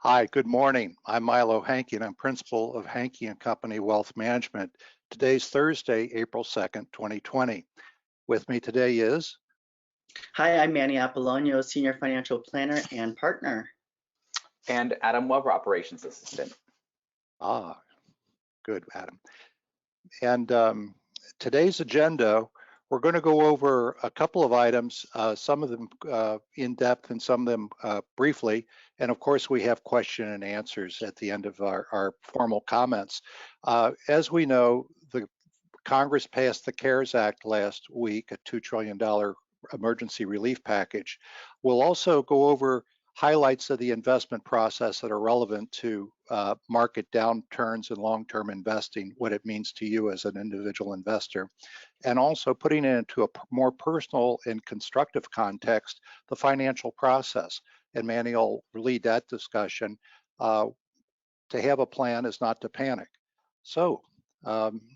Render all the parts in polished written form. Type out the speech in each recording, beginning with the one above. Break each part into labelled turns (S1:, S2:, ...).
S1: Hi, good morning. I'm Milo Hankey, and I'm principal of Hankey and Company Wealth Management. Today's Thursday, April 2nd, 2020. With me today is
S2: Hi, I'm Manny Apollonio, Senior Financial Planner and Partner.
S3: And Adam Weber, Operations Assistant.
S1: Good, Adam. And today's agenda, we're going to go over a couple of items, some of them in depth and some of them briefly. And of course, we have question and answers at the end of our formal comments. As we know, the Congress passed the CARES Act last week, a $2 trillion emergency relief package. We'll also go over highlights of the investment process that are relevant to market downturns and long-term investing, what it means to you as an individual investor, and also putting it into a more personal and constructive context, the financial process. And Manny will lead that discussion. To have a plan is not to panic. So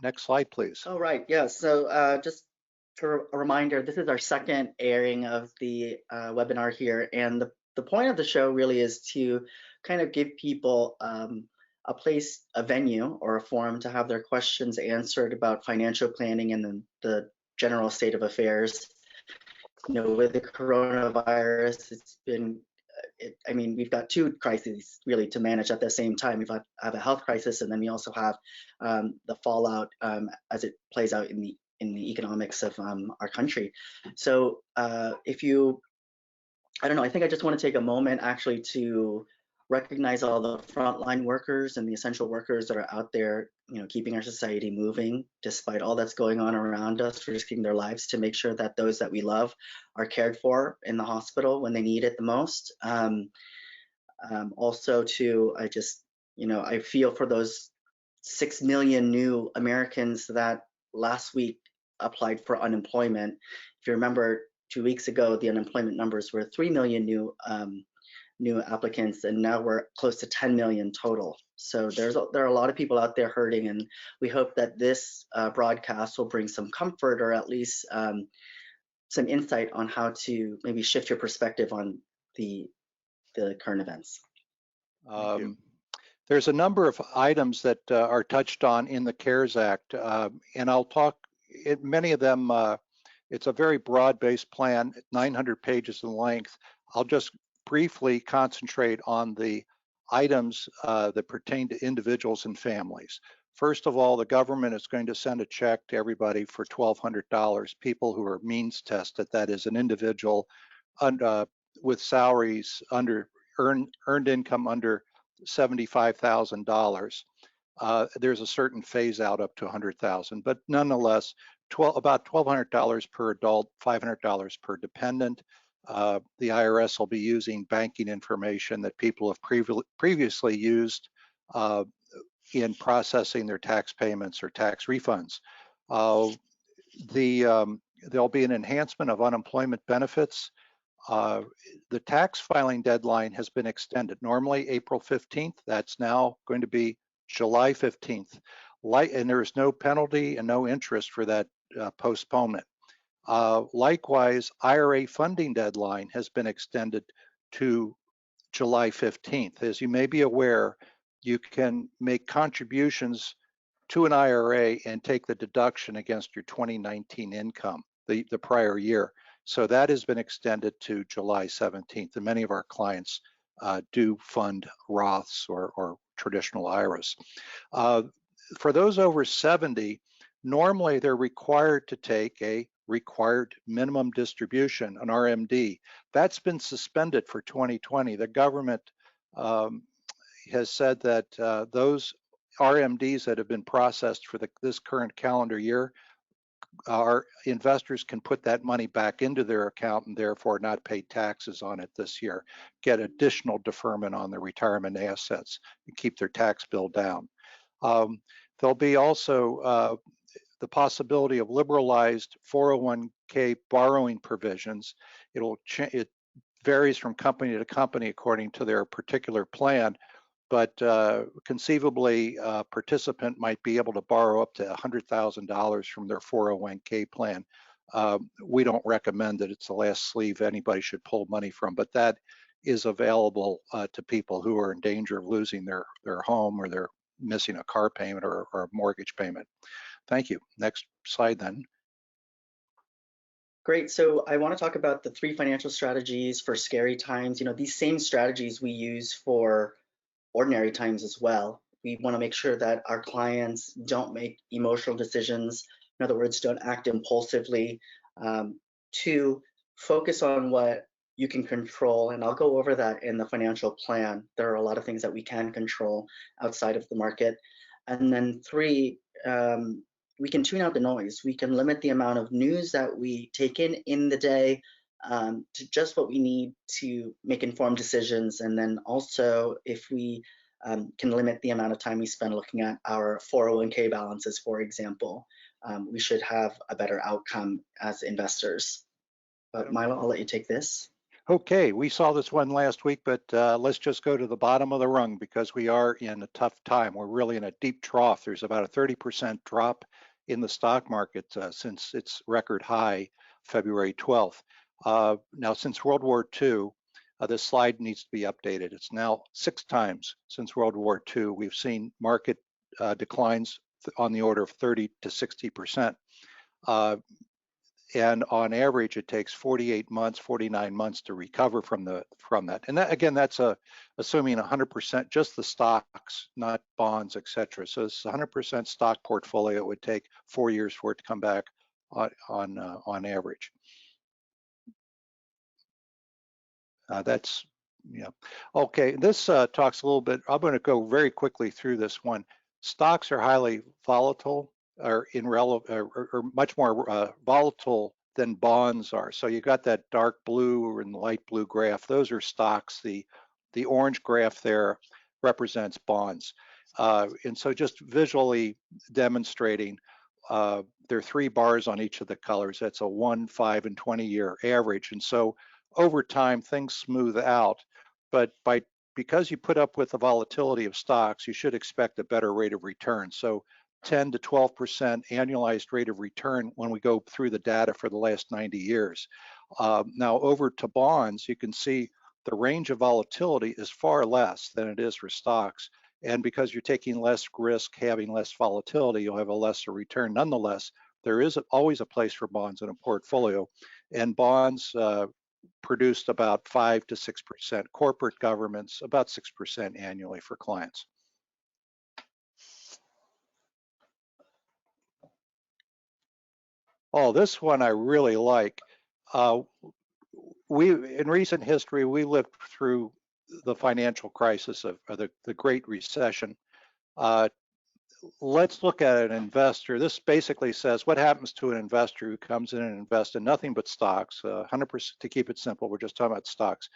S1: next slide, please.
S2: Oh, right. Yeah. So just for a reminder, this is our second airing of the webinar here. And the point of the show really is to kind of give people a place, a venue, or a forum to have their questions answered about financial planning and then the general state of affairs. You know, with the coronavirus, it's been we've got two crises really to manage at the same time. We've have a health crisis, and then we also have the fallout as it plays out in the economics of our country. So I think I just want to take a moment actually to recognize all the frontline workers and the essential workers that are out there, you know, keeping our society moving despite all that's going on around us, risking their lives to make sure that those that we love are cared for in the hospital when they need it the most. Also, I feel for those 6 million new Americans that last week applied for unemployment. If you remember, 2 weeks ago, the unemployment numbers were 3 million new applicants, and now we're close to 10 million total. So there are a lot of people out there hurting, and we hope that this broadcast will bring some comfort or at least some insight on how to maybe shift your perspective on the current events.
S1: There's a number of items that are touched on in the CARES Act, and I'll talk, many of them, it's a very broad-based plan, 900 pages in length. I'll just briefly concentrate on the items that pertain to individuals and families. First of all, the government is going to send a check to everybody for $1,200, people who are means tested, that is an individual with salaries under earned income under $75,000. There's a certain phase out up to $100,000, but nonetheless, about $1,200 per adult, $500 per dependent. The IRS will be using banking information that people have previously used in processing their tax payments or tax refunds. There'll be an enhancement of unemployment benefits. The tax filing deadline has been extended. Normally April 15th, that's now going to be July 15th. And there is no penalty and no interest for that postponement. Likewise, IRA funding deadline has been extended to July 15th. As you may be aware, you can make contributions to an IRA and take the deduction against your 2019 income, the prior year. So that has been extended to July 17th, and many of our clients do fund Roths or traditional IRAs. For those over 70, normally they're required to take a required minimum distribution, an RMD. That's been suspended for 2020. The government has said that those RMDs that have been processed for this current calendar year, our investors can put that money back into their account and therefore not pay taxes on it this year, get additional deferment on their retirement assets and keep their tax bill down. There'll be also the possibility of liberalized 401k borrowing provisions. It varies from company to company according to their particular plan, but conceivably a participant might be able to borrow up to $100,000 from their 401k plan. We don't recommend that it's the last sleeve anybody should pull money from, but that is available to people who are in danger of losing their home, or they're missing a car payment or a mortgage payment. Thank you. Next slide then.
S2: Great. So I want to talk about the 3 financial strategies for scary times. You know, these same strategies we use for ordinary times as well. We want to make sure that our clients don't make emotional decisions. In other words, don't act impulsively. To focus on what you can control, and I'll go over that in the financial plan. There are a lot of things that we can control outside of the market. And then 3, we can tune out the noise. We can limit the amount of news that we take in the day to just what we need to make informed decisions. And then also, if we can limit the amount of time we spend looking at our 401k balances, for example, we should have a better outcome as investors. But Milo, I'll let you take this.
S1: Okay, we saw this one last week, but let's just go to the bottom of the rung, because we are in a tough time. We're really in a deep trough. There's about a 30% drop in the stock market since its record high, February 12th. Now, since World War II, this slide needs to be updated. It's now 6 times since World War II. We've seen market declines on the order of 30 to 60%. And on average, it takes 48 months, 49 months to recover from that. And that, again, that's assuming 100%, just the stocks, not bonds, etc. So it's 100% stock portfolio. It would take 4 years for it to come back on average. That's, yeah. Okay, this talks a little bit. I'm going to go very quickly through this one. Stocks are highly volatile, or much more volatile than bonds are. So you got that dark blue and light blue graph. Those are stocks. The orange graph there represents bonds. And so just visually demonstrating, there are 3 bars on each of the colors. That's a 1, 5, and 20-year average. And so over time, things smooth out. But because you put up with the volatility of stocks, you should expect a better rate of return. So 10 to 12% annualized rate of return when we go through the data for the last 90 years. Now over to bonds, you can see the range of volatility is far less than it is for stocks. And because you're taking less risk, having less volatility, you'll have a lesser return. Nonetheless, there is always a place for bonds in a portfolio. And bonds produced about 5 to 6%. Corporate governments, about 6% annually for clients. Oh, this one I really like. In recent history, we lived through the financial crisis of the Great Recession. Let's look at an investor. This basically says what happens to an investor who comes in and invests in nothing but stocks. 100%, to keep it simple, we're just talking about stocks.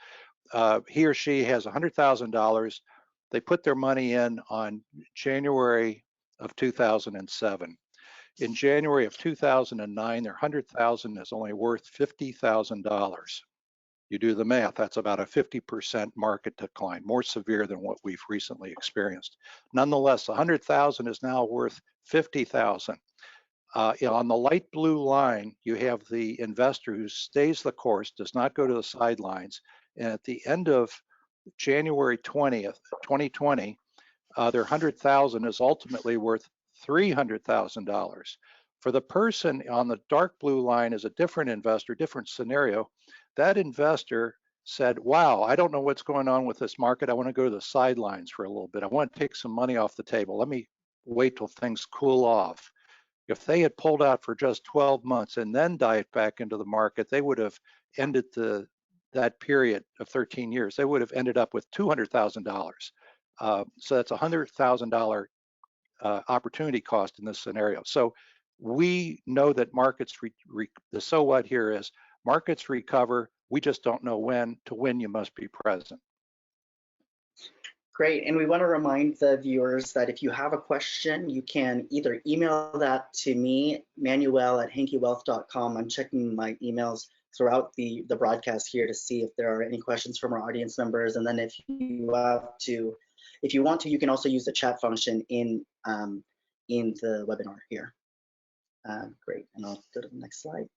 S1: He or she has $100,000. They put their money in on January of 2007. In January of 2009, their $100,000 is only worth $50,000. You do the math, that's about a 50% market decline, more severe than what we've recently experienced. Nonetheless, $100,000 is now worth $50,000. On the light blue line, you have the investor who stays the course, does not go to the sidelines, and at the end of January 20th, 2020, their $100,000 is ultimately worth $300,000. For the person on the dark blue line is a different investor, different scenario. That investor said, wow, I don't know what's going on with this market. I want to go to the sidelines for a little bit. I want to take some money off the table. Let me wait till things cool off. If they had pulled out for just 12 months and then dived back into the market, they would have ended that period of 13 years. They would have ended up with $200,000. So that's $100,000 opportunity cost in this scenario. So we know that markets, the so what here is markets recover. We just don't know when. To win, you must be present.
S2: Great, and we want to remind the viewers that if you have a question, you can either email that to me, manuel@hankeywealth.com. I'm checking my emails throughout the broadcast here to see if there are any questions from our audience members. And then if you want to, you can also use the chat function in the webinar here. Great, and I'll go to the next slide.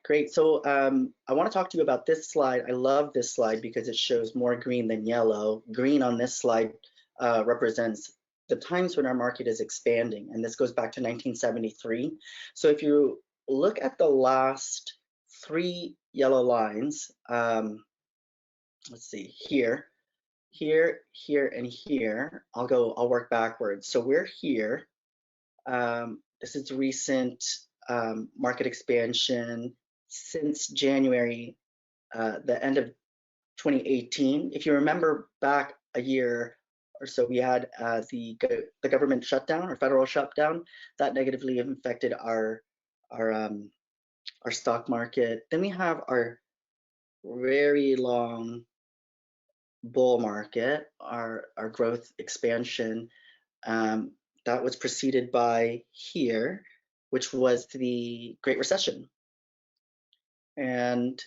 S2: Great. So I want to talk to you about this slide. I love this slide because it shows more green than yellow. Green on this slide represents the times when our market is expanding, and this goes back to 1973. So if you look at the last 3 yellow lines, let's see, here, and here, I'll work backwards. So we're here. This is recent market expansion since January, the end of 2018. If you remember back a year or so, we had the government shutdown or federal shutdown that negatively affected our stock market. Then we have our very long bull market, our growth expansion. That was preceded by here, which was the Great Recession. And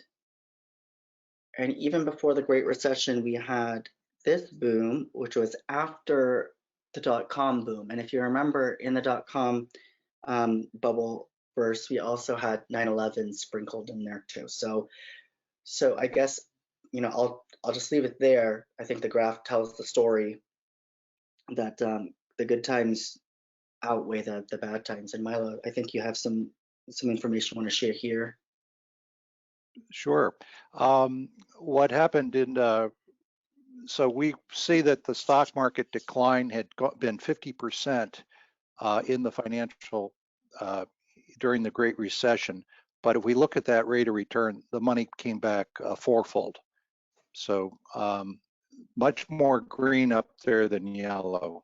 S2: even before the Great Recession, we had this boom, which was after the dot-com boom. And if you remember, in the dot-com bubble burst, we also had 9/11 sprinkled in there too. So I guess, you know, I'll just leave it there. I think the graph tells the story that the good times outweigh the bad times. And Milo, I think you have some information you want to share here.
S1: Sure. What happened so we see that the stock market decline had been 50% in the financial during the Great Recession. But if we look at that rate of return, the money came back fourfold. So much more green up there than yellow.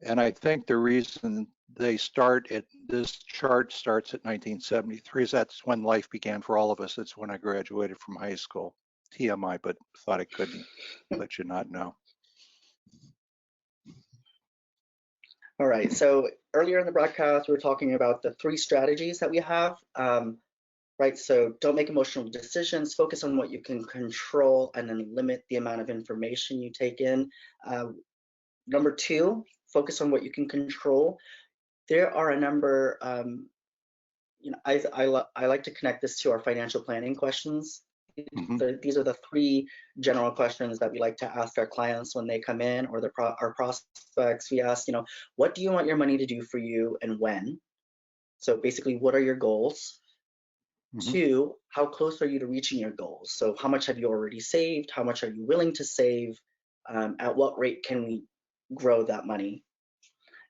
S1: And I think the reason they start at this chart starts at 1973 is that's when life began for all of us. It's when I graduated from high school. TMI, but thought I couldn't let you not know.
S2: All right, so earlier in the broadcast, we were talking about the 3 strategies that we have, right? So don't make emotional decisions, focus on what you can control, and then limit the amount of information you take in. Number 2, focus on what you can control. There are a number, you know, I like to connect this to our financial planning questions. These are the 3 general questions that we like to ask our clients when they come in, or our prospects. We ask, you know, what do you want your money to do for you and when? So basically, what are your goals? 2, how close are you to reaching your goals? So how much have you already saved? How much are you willing to save? At what rate can we grow that money?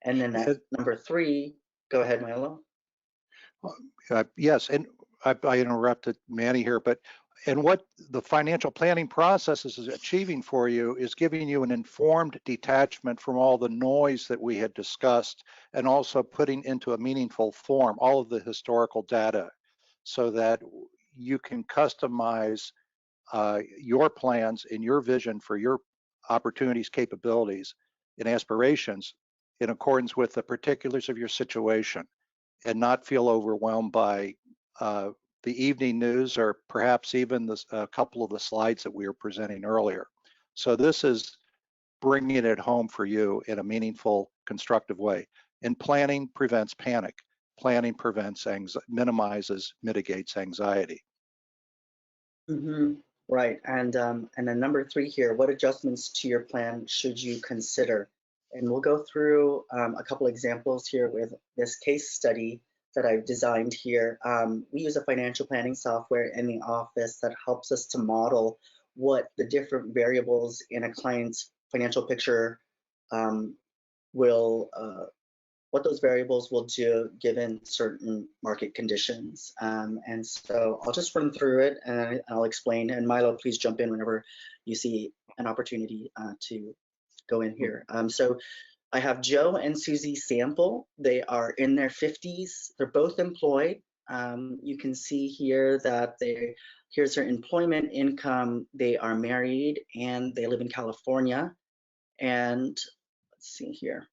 S2: And then at number 3, go ahead, Milo.
S1: Yes, and I interrupted Manny here, but and what the financial planning process is achieving for you is giving you an informed detachment from all the noise that we had discussed, and also putting into a meaningful form all of the historical data so that you can customize your plans and your vision for your opportunities, capabilities, and aspirations in accordance with the particulars of your situation, and not feel overwhelmed by the evening news, or perhaps even a couple of the slides that we were presenting earlier. So this is bringing it home for you in a meaningful, constructive way. And planning prevents panic. Planning prevents minimizes, mitigates anxiety.
S2: Right, and then number 3 here, what adjustments to your plan should you consider? And we'll go through a couple examples here with this case study that I've designed here. We use a financial planning software in the office that helps us to model what the different variables in a client's financial picture what those variables will do given certain market conditions. And so I'll just run through it and I'll explain. And Milo, please jump in whenever you see an opportunity to go in here. So I have Joe and Susie Sample. They are in their 50s. They're both employed. You can see here that here's their employment income. They are married and they live in California. And let's see here.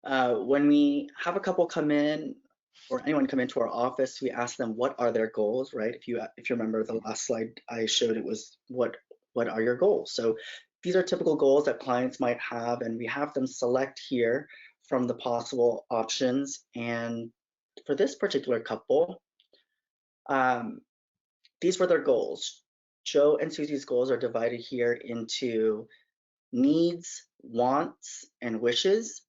S2: When we have a couple come in, or anyone come into our office, we ask them what are their goals, right? If you remember the last slide I showed, it was what are your goals? So these are typical goals that clients might have, and we have them select here from the possible options. And for this particular couple, These were their goals. Joe and Susie's goals are divided here into needs, wants, and wishes.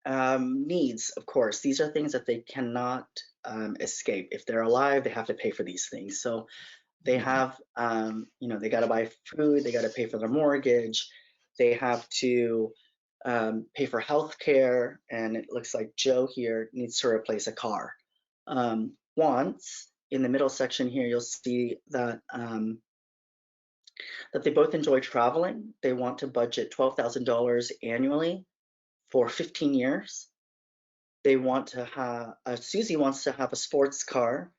S2: Needs, of course, these are things that they cannot escape. If they're alive, they have to pay for these things. So they have, they got to buy food, they got to pay for their mortgage, they have to pay for health care, and it looks like Joe here needs to replace a car. Wants, in the middle section here, you'll see that that they both enjoy traveling. They want to budget $12,000 annually for 15 years. They want to have, Susie wants to have a sports car.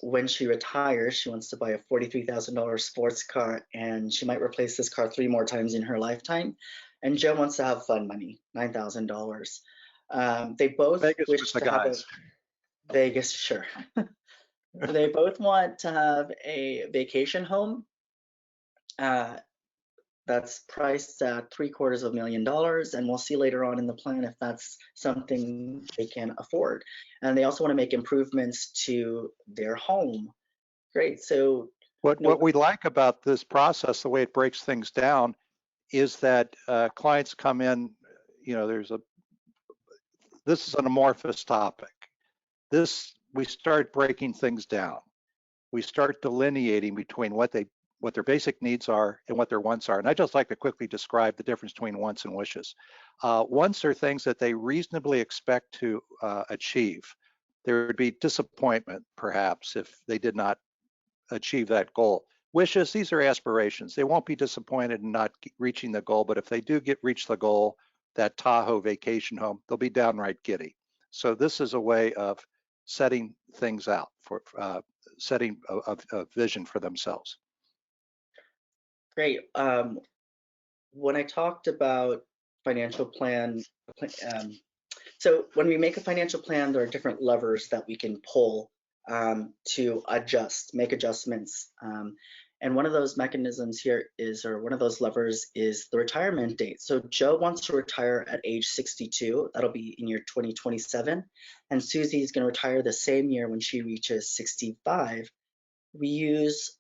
S2: When she retires, she wants to buy a $43,000 sports car, and she might replace this car 3 more times in her lifetime. And Joe wants to have fun money, $9,000. They both
S1: Vegas
S2: wish
S1: with the
S2: to have a
S1: guys.
S2: Vegas, sure. They both want to have a vacation home that's priced at $750,000, and we'll see later on in the plan if that's something they can afford. And they also want to make improvements to their home. Great. So
S1: What we like about this process, the way it breaks things down, is that clients come in, this is an amorphous topic. We start breaking things down. We start delineating between what their basic needs are and what their wants are. And I'd just like to quickly describe the difference between wants and wishes. Wants are things that they reasonably expect to achieve. There would be disappointment, perhaps, if they did not achieve that goal. Wishes, these are aspirations. They won't be disappointed in not reaching the goal, but if they do reach the goal, that Tahoe vacation home, they'll be downright giddy. So this is a way of setting things out, for setting a vision for themselves.
S2: great. When I talked about financial plan, so when we make a financial plan, there are different levers that we can pull to make adjustments. And one of those mechanisms here one of those levers is the retirement date. So Joe wants to retire at age 62. That'll be in year 2027. And Susie is going to retire the same year when she reaches 65. We use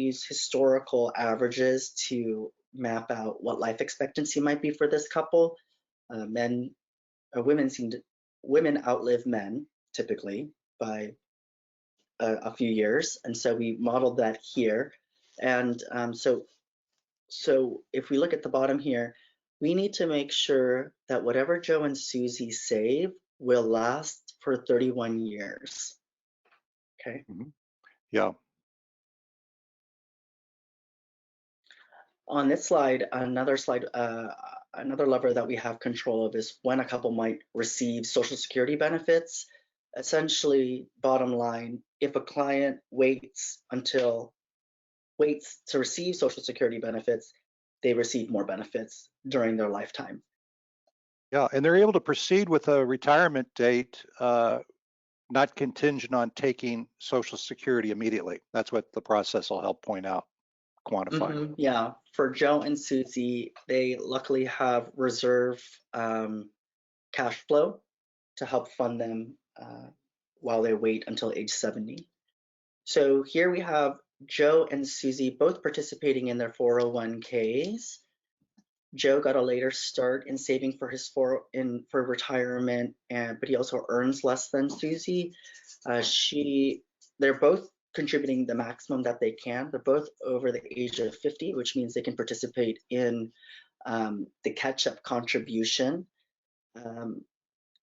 S2: historical averages to map out what life expectancy might be for this couple. Women outlive men typically by a few years, and so we modeled that here. And so if we look at the bottom here, we need to make sure that whatever Joe and Susie save will last for 31 years. Okay.
S1: Mm-hmm. Yeah.
S2: On this slide, another lever that we have control of is when a couple might receive Social Security benefits. Essentially, bottom line, if a client waits to receive Social Security benefits, they receive more benefits during their lifetime.
S1: Yeah, and they're able to proceed with a retirement date, not contingent on taking Social Security immediately. That's what the process will help point out, quantify.
S2: Mm-hmm, yeah, for Joe and Susie, they luckily have reserve cash flow to help fund them while they wait until age 70. So here we have Joe and Susie both participating in their 401ks. Joe got a later start in saving for for retirement, but he also earns less than Susie. They're both contributing the maximum that they can. They're both over the age of 50, which means they can participate in the catch-up contribution,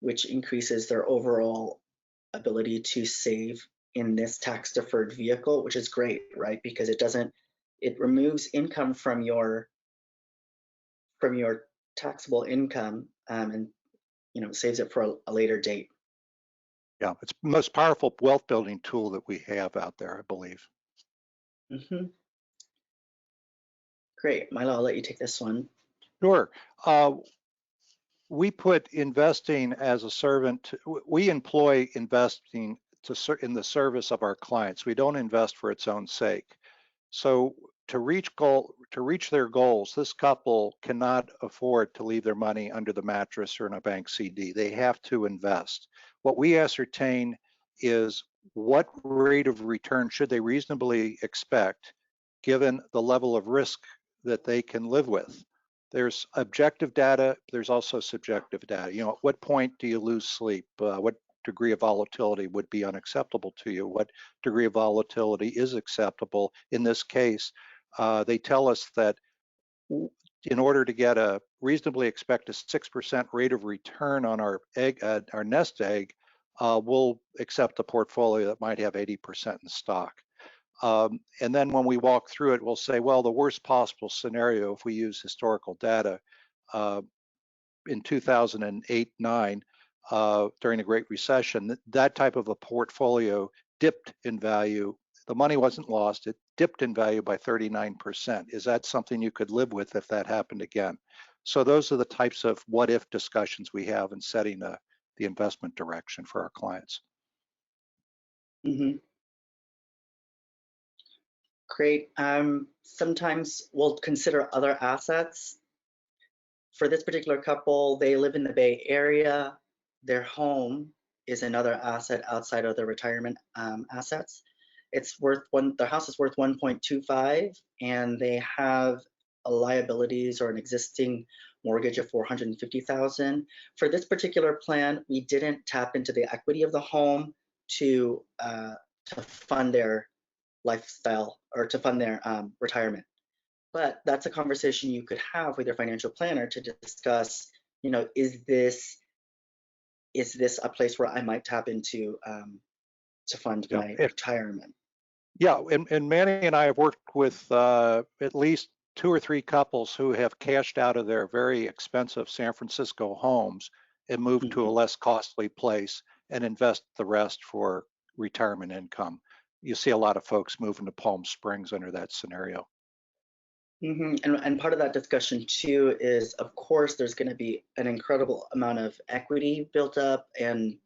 S2: which increases their overall ability to save in this tax-deferred vehicle, which is great, right? Because it removes income from your taxable income and saves it for a later date.
S1: Yeah, it's the most powerful wealth building tool that we have out there, I believe.
S2: Mm-hmm. Great, Milo, I'll let you take this one.
S1: Sure. We put investing as a servant. We employ investing in the service of our clients. We don't invest for its own sake. So to reach their goals, this couple cannot afford to leave their money under the mattress or in a bank CD. They have to invest. What we ascertain is what rate of return should they reasonably expect given the level of risk that they can live with. There's objective data, there's also subjective data. You know, at what point do you lose sleep? What degree of volatility would be unacceptable to you? What degree of volatility is acceptable? In this case, they tell us that in order to get a reasonably expect a 6% rate of return on our egg, our nest egg, we'll accept a portfolio that might have 80% in stock. And then when we walk through it, we'll say, well, the worst possible scenario, if we use historical data, in 2008-9, during the Great Recession, that type of a portfolio dipped in value. The money wasn't lost, it dipped in value by 39%. Is that something you could live with if that happened again? So those are the types of what if discussions we have in setting the investment direction for our clients.
S2: Mm-hmm. Great. Sometimes we'll consider other assets. For this particular couple, they live in the Bay Area. Their home is another asset outside of their retirement assets. It's worth the house is worth 1.25, and they have a liabilities or an existing mortgage of 450,000. For this particular plan, we didn't tap into the equity of the home to fund their lifestyle or to fund their retirement. But that's a conversation you could have with your financial planner to discuss, you know, is this a place where I might tap into to fund my retirement?
S1: Yeah, and Manny and I have worked with at least 2 or 3 couples who have cashed out of their very expensive San Francisco homes and moved to a less costly place and invest the rest for retirement income. You see a lot of folks moving to Palm Springs under that scenario.
S2: And part of that discussion too is, of course, there's going to be an incredible amount of equity built up, and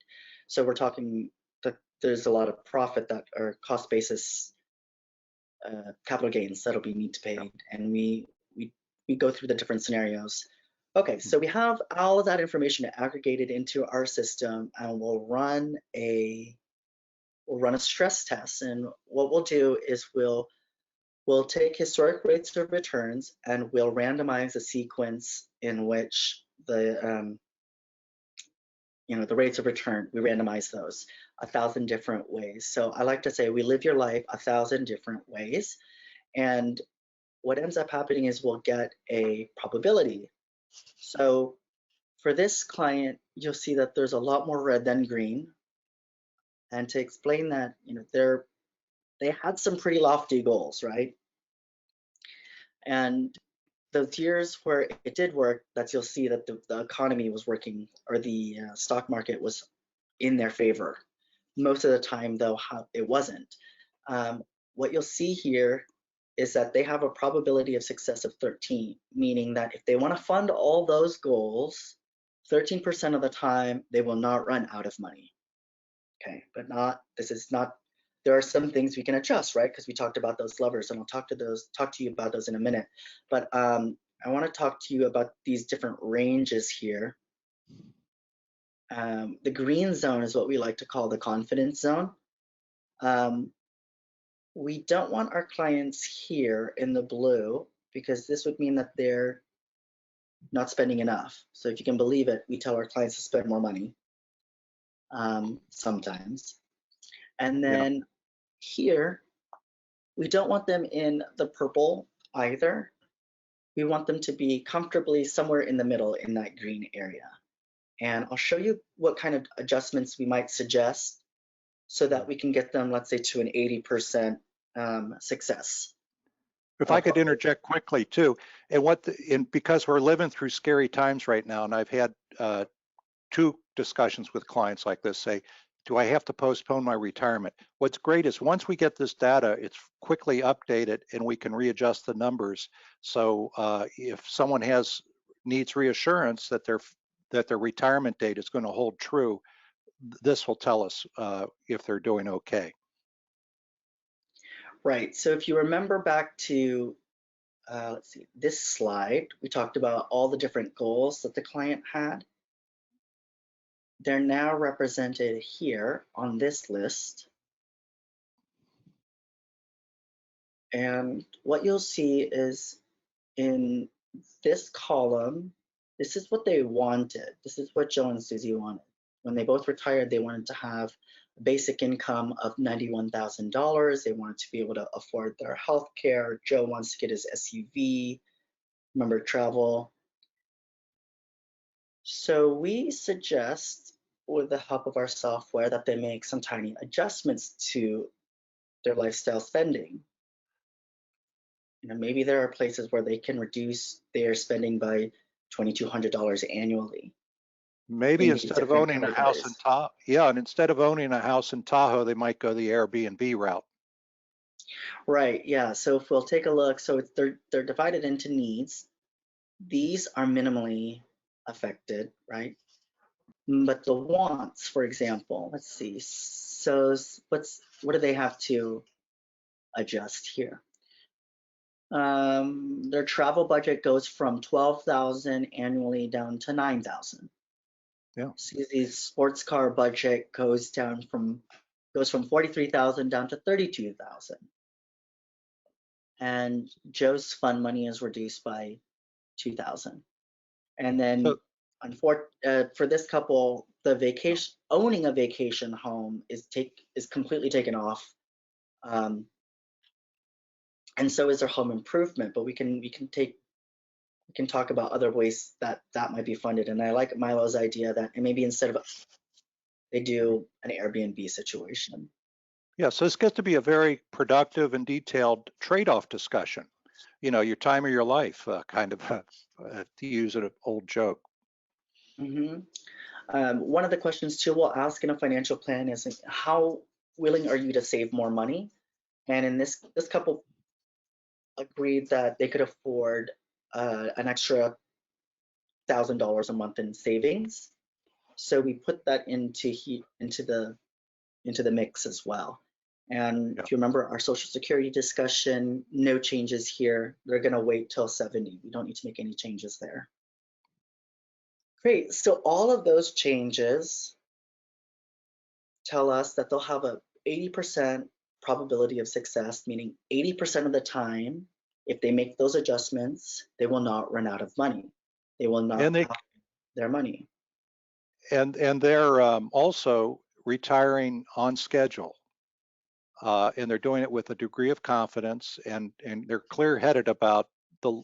S2: so we're talking that there's a lot of profit that or cost basis capital gains that'll be need to pay, and we go through the different scenarios. Okay, so we have all of that information aggregated into our system, and we'll run a stress test, and what we'll do is we'll take historic rates of returns and we'll randomize a sequence in which the the rates of return, we randomize those 1,000 different ways. So I like to say we live your life 1,000 different ways, and what ends up happening is we'll get a probability. So for this client, you'll see that there's a lot more red than green, and to explain that, you know, they had some pretty lofty goals, right? And those years where it did work, that you'll see that the economy was working, or the stock market was in their favor. Most of the time, though, it wasn't. What you'll see here is that they have a probability of success of 13, meaning that if they want to fund all those goals, 13% of the time, they will not run out of money. Okay, but there are some things we can adjust, right? Because we talked about those levers, and I'll talk to you about those in a minute. But I want to talk to you about these different ranges here. The green zone is what we like to call the confidence zone. We don't want our clients here in the blue, because this would mean that they're not spending enough. So if you can believe it, we tell our clients to spend more money sometimes. And then here, we don't want them in the purple either. We want them to be comfortably somewhere in the middle in that green area. And I'll show you what kind of adjustments we might suggest so that we can get them, let's say, to an 80% success.
S1: If I could interject quickly too, and because we're living through scary times right now, and I've had 2 discussions with clients like this, say, do I have to postpone my retirement? What's great is once we get this data, it's quickly updated and we can readjust the numbers. So if someone needs reassurance that their retirement date is going to hold true, this will tell us if they're doing okay.
S2: Right. So if you remember back to, let's see, this slide, we talked about all the different goals that the client had. they're now represented here on this list. And what you'll see is in this column, this is what they wanted. This is what Joe and Susie wanted. When they both retired, they wanted to have a basic income of $91,000. They wanted to be able to afford their health care. Joe wants to get his SUV, remember travel. So we suggest, with the help of our software, that they make some tiny adjustments to their lifestyle spending. You know, maybe there are places where they can reduce their spending by $2,200 annually.
S1: Maybe
S2: in
S1: instead of
S2: different
S1: owning a house in
S2: categories.
S1: Tahoe, yeah, and instead of owning a house in Tahoe, they might go the Airbnb route.
S2: Right, yeah. So if we'll take a look, so it's, they're divided into needs. These are minimally affected, right? But the wants, for example, let's see. So what do they have to adjust here? Their travel budget goes from 12,000 annually down to 9,000.
S1: Yeah.
S2: Susie's sports car budget goes from 43,000 down to 32,000. And Joe's fund money is reduced by 2,000. And then for this couple, the owning a vacation home is completely taken off. And so is their home improvement, but we can talk about other ways that might be funded. And I like Milo's idea that maybe instead of they do an Airbnb situation.
S1: Yeah, so this gets to be a very productive and detailed trade-off discussion. You know, your time of your life, kind of, to use an old joke.
S2: One of the questions too we'll ask in a financial plan is how willing are you to save more money? And in this couple agreed that they could afford an extra $1,000 a month in savings. So we put that into the mix as well. And if you remember our Social Security discussion, no changes here. They're going to wait till 70. We don't need to make any changes there. Great. So all of those changes tell us that they'll have a 80% probability of success, meaning 80% of the time, if they make those adjustments, they will not run out of money. They will not have their money.
S1: And they're also retiring on schedule. And they're doing it with a degree of confidence, and they're clear-headed about the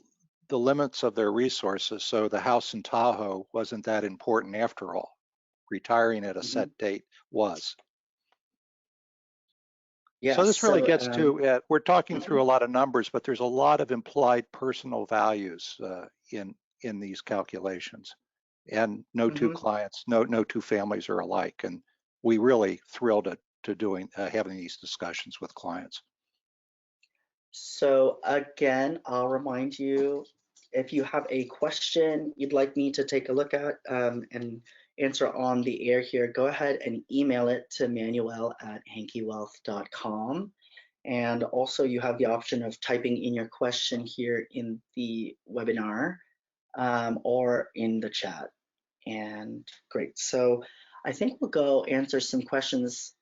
S1: limits of their resources. So the house in Tahoe wasn't that important after all. Retiring at a set date was.
S2: Yes,
S1: so this really gets to, we're talking through a lot of numbers, but there's a lot of implied personal values in these calculations. And no two clients, no two families are alike. And we really thrilled to having these discussions with clients.
S2: So again, I'll remind you, if you have a question you'd like me to take a look at and answer on the air here, go ahead and email it to manuel@hankeywealth.com. And also you have the option of typing in your question here in the webinar or in the chat. And great, so I think we'll go answer some questions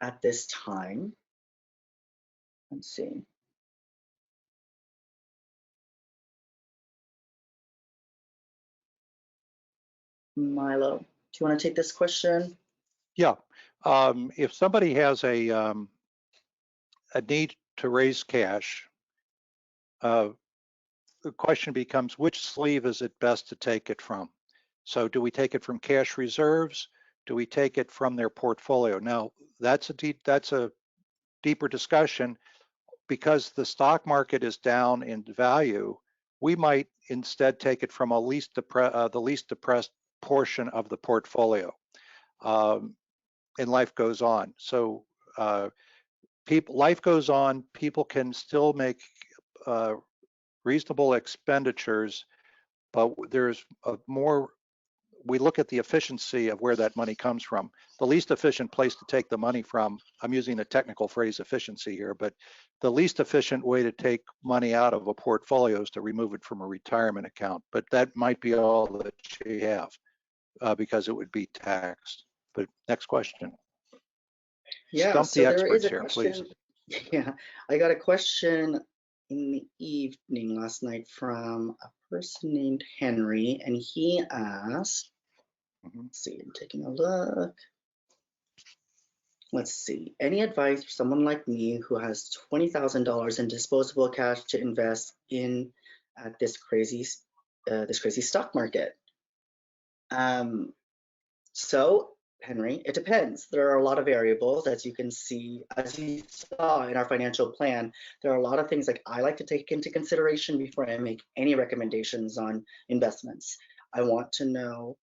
S2: at this time. Let's see. Milo, do you want to take this question?
S1: Yeah, if somebody has a need to raise cash, the question becomes which sleeve is it best to take it from? So do we take it from cash reserves? Do we take it from their portfolio? Now that's a deeper discussion because the stock market is down in value. We might instead take it from the least depressed portion of the portfolio. And life goes on. So life goes on. People can still make reasonable expenditures, but there's we look at the efficiency of where that money comes from. The least efficient place to take the money from, I'm using the technical phrase efficiency here, but the least efficient way to take money out of a portfolio is to remove it from a retirement account. But that might be all that you have because it would be taxed. But next question.
S2: Yeah,
S1: Stump
S2: so
S1: the
S2: there is
S1: experts
S2: a
S1: here,
S2: question.
S1: please.
S2: Yeah, I got a question in the evening last night from a person named Henry, and he asked, let's see, I'm taking a look. Let's see, any advice for someone like me who has $20,000 in disposable cash to invest in at this crazy stock market? So, Henry, it depends. There are a lot of variables, as you can see, as you saw in our financial plan. There are a lot of things like I like to take into consideration before I make any recommendations on investments. I want to know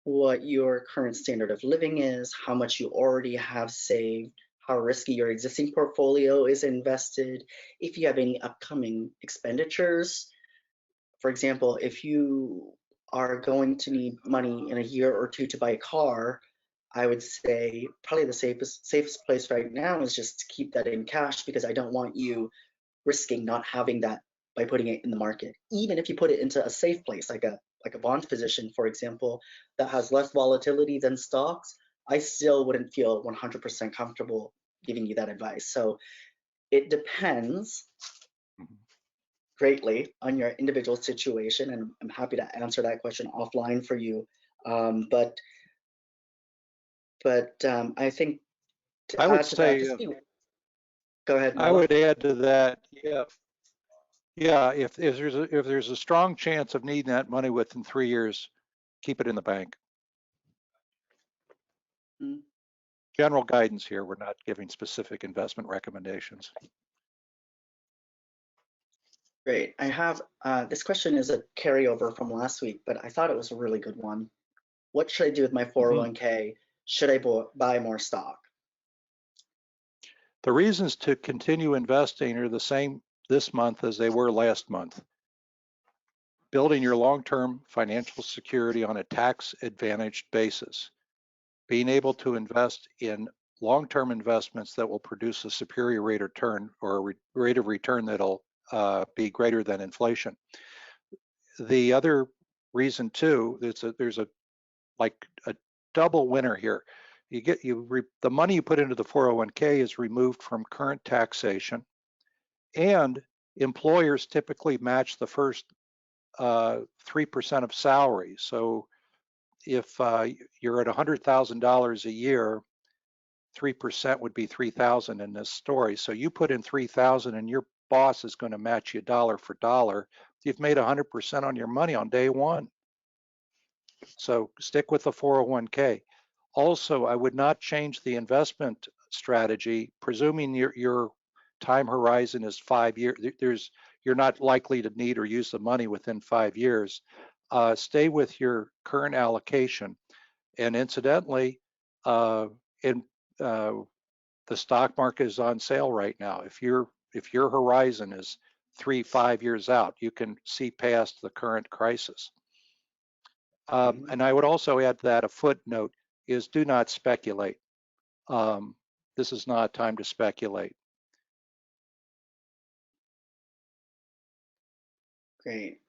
S2: what your current standard of living is, how much you already have saved, how risky your existing portfolio is invested, if you have any upcoming expenditures. For example, if you are going to need money in a year or two to buy a car, I would say probably the safest place right now is just to keep that in cash, because I don't want you risking not having that by putting it in the market. Even if you put it into a safe place, like a bond position, for example, that has less volatility than stocks, I still wouldn't feel 100% comfortable giving you that advice. So it depends greatly on your individual situation, and I'm happy to answer that question offline for you. But I think to
S1: I would
S2: add to that,
S1: say,
S2: just go ahead,
S1: I
S2: Noah.
S1: would add to that, yeah, if there's a strong chance of needing that money within 3 years, keep it in the bank.
S2: Mm.
S1: General guidance here. We're not giving specific investment recommendations.
S2: Great. I have this question is a carryover from last week, but I thought it was a really good one. What should I do with my 401k? Should I buy more stock?
S1: The reasons to continue investing are the same this month as they were last month. Building your long-term financial security on a tax-advantaged basis. Being able to invest in long-term investments that will produce a superior rate of return, or a rate of return that'll be greater than inflation. The other reason too, there's a double winner here. The money you put into the 401k is removed from current taxation, and employers typically match the first 3% of salary. So if you're at $100,000 a year, 3% would be 3,000 in this story. So you put in 3,000 and your boss is going to match you dollar for dollar. You've made 100% on your money on day one. So stick with the 401k. Also, I would not change the investment strategy, presuming your time horizon is 5 years. You're not likely to need or use the money within 5 years. Stay with your current allocation. And incidentally, the stock market is on sale right now. If your horizon is 3-5 years out, you can see past the current crisis. And I would also add to that a footnote is do not speculate. This is not a time to speculate.
S2: Great.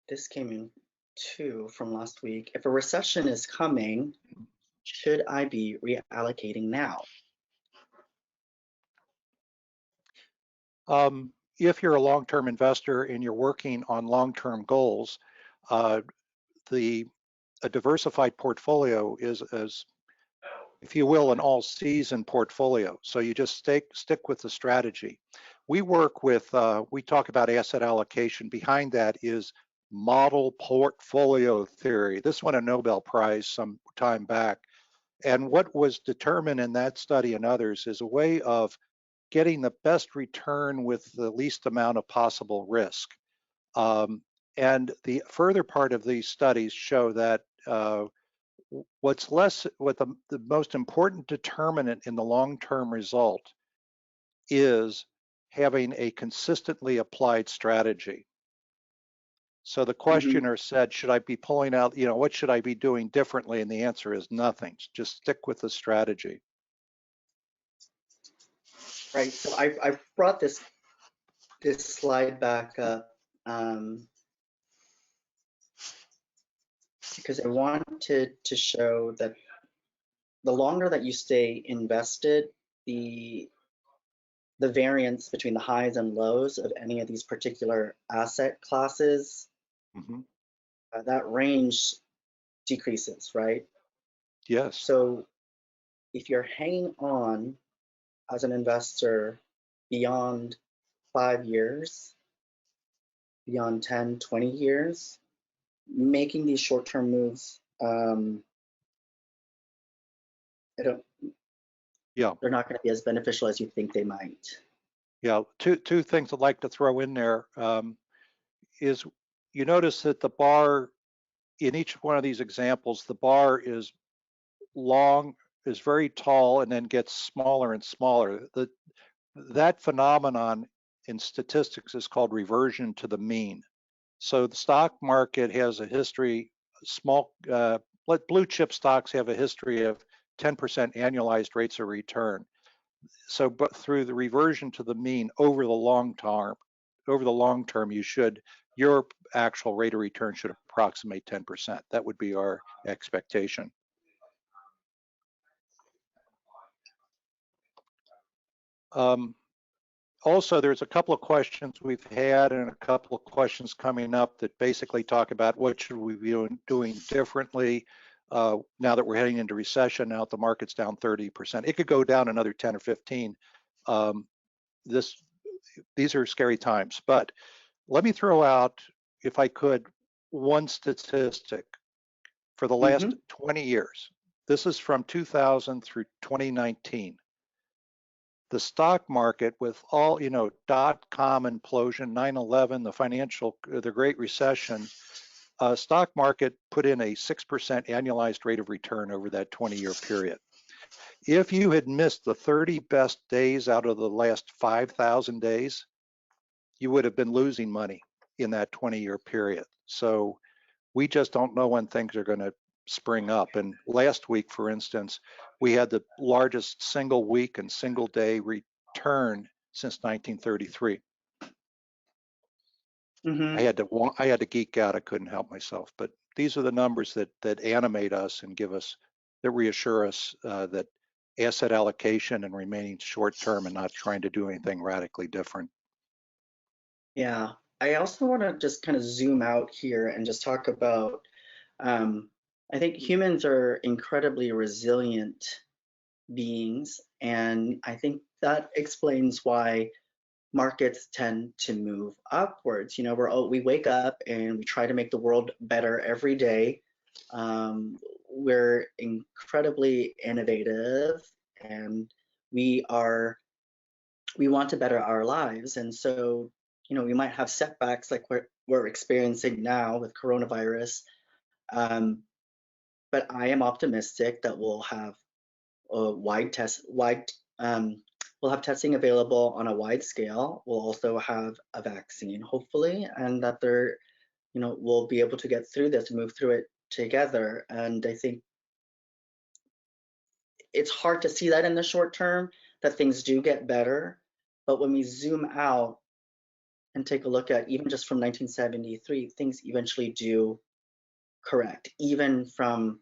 S2: This came in too from last week. If a recession is coming, should I be reallocating now?
S1: If you're a long-term investor and you're working on long-term goals, a diversified portfolio is, if you will, an all-season portfolio. So you just stick with the strategy. We work with, we talk about asset allocation. Behind that is model portfolio theory. This won a Nobel Prize some time back. And what was determined in that study and others is a way of getting the best return with the least amount of possible risk. And the further part of these studies show that what the most important determinant in the long-term result is having a consistently applied strategy. So the questioner said, should I be pulling out, what should I be doing differently? And the answer is nothing. Just stick with the strategy.
S2: Right. So I brought this slide back up because I wanted to show that the longer that you stay invested, the variance between the highs and lows of any of these particular asset classes, that range decreases, right?
S1: Yes.
S2: So if you're hanging on as an investor beyond 5 years, beyond 10, 20 years, making these short-term moves, they're not going to be as beneficial as you think they might.
S1: Yeah, two things I'd like to throw in there is you notice that the bar in each one of these examples, the bar is long, is very tall, and then gets smaller and smaller. That phenomenon in statistics is called reversion to the mean. So the stock market has a history, blue chip stocks have a history of 10% annualized rates of return. So, but through the reversion to the mean over the long term, your actual rate of return should approximate 10%. That would be our expectation. Also, there's a couple of questions we've had and a couple of questions coming up that basically talk about what should we be doing differently now that we're heading into recession. Now that the market's down 30%, it could go down another 10 or 15. These are scary times, but let me throw out, if I could, one statistic for the last 20 years. This is from 2000 through 2019. The stock market, with all, dot-com implosion, 9/11, the Great Recession, stock market put in a 6% annualized rate of return over that 20-year period. If you had missed the 30 best days out of the last 5,000 days, you would have been losing money in that 20-year period. So we just don't know when things are going to spring up. And last week, for instance, we had the largest single week and single day return since 1933. I had to geek out. I couldn't help myself. But these are the numbers that animate us and that reassure us that asset allocation and remaining short term and not trying to do anything radically different.
S2: Yeah, I also want to just kind of zoom out here and just talk about, I think humans are incredibly resilient beings, and I think that explains why markets tend to move upwards. We wake up and we try to make the world better every day. We're incredibly innovative, and we want to better our lives, and so we might have setbacks like we're experiencing now with coronavirus, but I am optimistic that we'll have we'll have testing available on a wide scale. We'll also have a vaccine, hopefully, and that we'll be able to get through this and move through it together. And I think it's hard to see that in the short term, that things do get better. But when we zoom out and take a look at even just from 1973, things eventually do correct, even from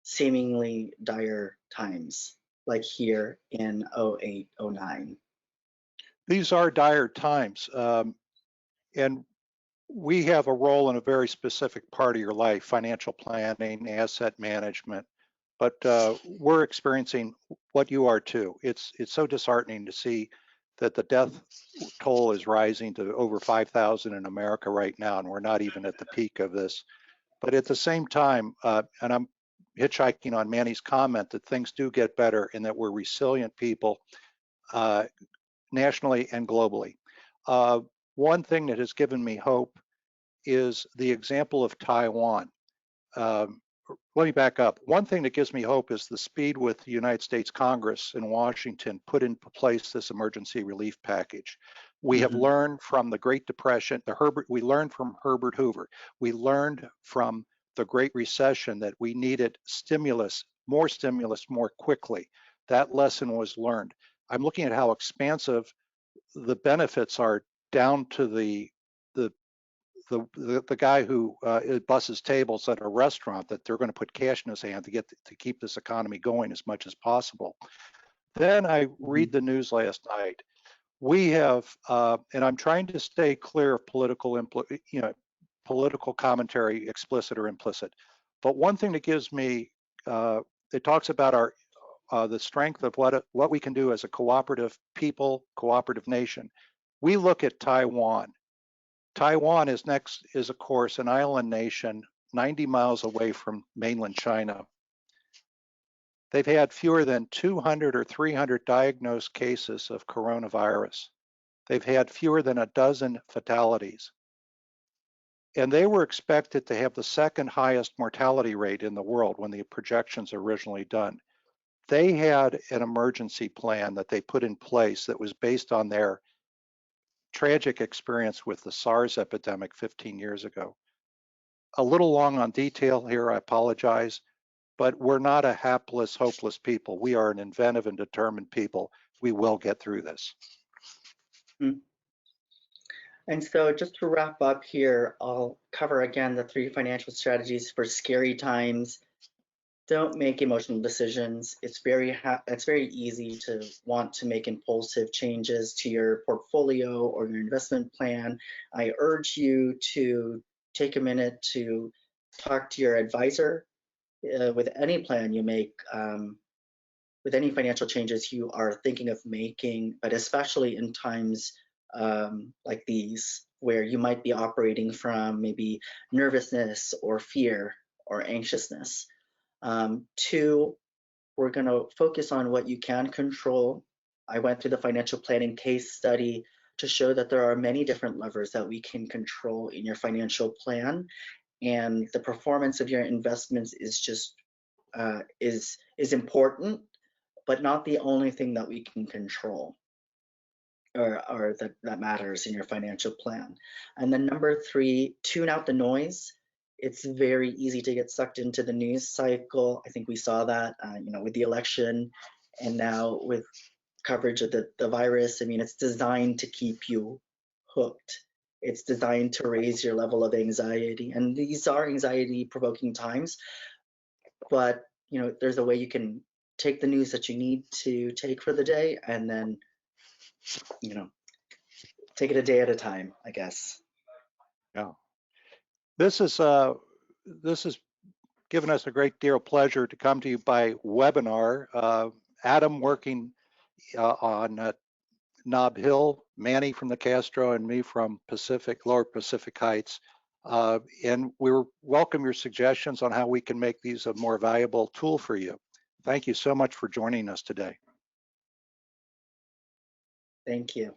S2: seemingly dire times like here in 08, 09.
S1: These are dire times, and we have a role in a very specific part of your life: financial planning, asset management. But we're experiencing what you are too. It's so disheartening to see that the death toll is rising to over 5,000 in America right now, and we're not even at the peak of this. But at the same time, and I'm hitchhiking on Manny's comment that things do get better and that we're resilient people nationally and globally. One thing that has given me hope is the example of Taiwan. let me back up. One thing that gives me hope is the speed with the United States Congress in Washington put into place this emergency relief package. We have learned from the Great Depression, we learned from Herbert Hoover. We learned from the Great Recession that we needed stimulus more quickly. That lesson was learned. I'm looking at how expansive the benefits are down to the guy who busses tables at a restaurant, that they're going to put cash in his hand to keep this economy going as much as possible. Then I read the news last night. We have, and I'm trying to stay clear of political commentary, explicit or implicit. But one thing that gives me, it talks about the strength of what we can do as a cooperative people, cooperative nation. We look at Taiwan. Taiwan is of course, an island nation 90 miles away from mainland China. They've had fewer than 200 or 300 diagnosed cases of coronavirus. They've had fewer than a dozen fatalities. And they were expected to have the second highest mortality rate in the world when the projections originally done. They had an emergency plan that they put in place that was based on their tragic experience with the SARS epidemic 15 years ago. A little long on detail here, I apologize, but we're not a hapless, hopeless people. We are an inventive and determined people. We will get through this.
S2: And so just to wrap up here, I'll cover again the 3 financial strategies for scary times. Don't make emotional decisions. It's very easy to want to make impulsive changes to your portfolio or your investment plan. I urge you to take a minute to talk to your advisor with any plan you make, with any financial changes you are thinking of making, but especially in times like these, where you might be operating from maybe nervousness or fear or anxiousness. 2, we're going to focus on what you can control. I went through the financial planning case study to show that there are many different levers that we can control in your financial plan, and the performance of your investments is just is important, but not the only thing that we can control or that matters in your financial plan. And then number 3, tune out the noise. It's very easy to get sucked into the news cycle. I think we saw that, with the election, and now with coverage of the virus. I mean, it's designed to keep you hooked. It's designed to raise your level of anxiety, and these are anxiety-provoking times. But there's a way you can take the news that you need to take for the day, and then take it a day at a time, I guess.
S1: Yeah. This has given us a great deal of pleasure to come to you by webinar. Adam working on Nob Hill, Manny from the Castro, and me from Lower Pacific Heights. And we welcome your suggestions on how we can make these a more valuable tool for you. Thank you so much for joining us today.
S2: Thank you.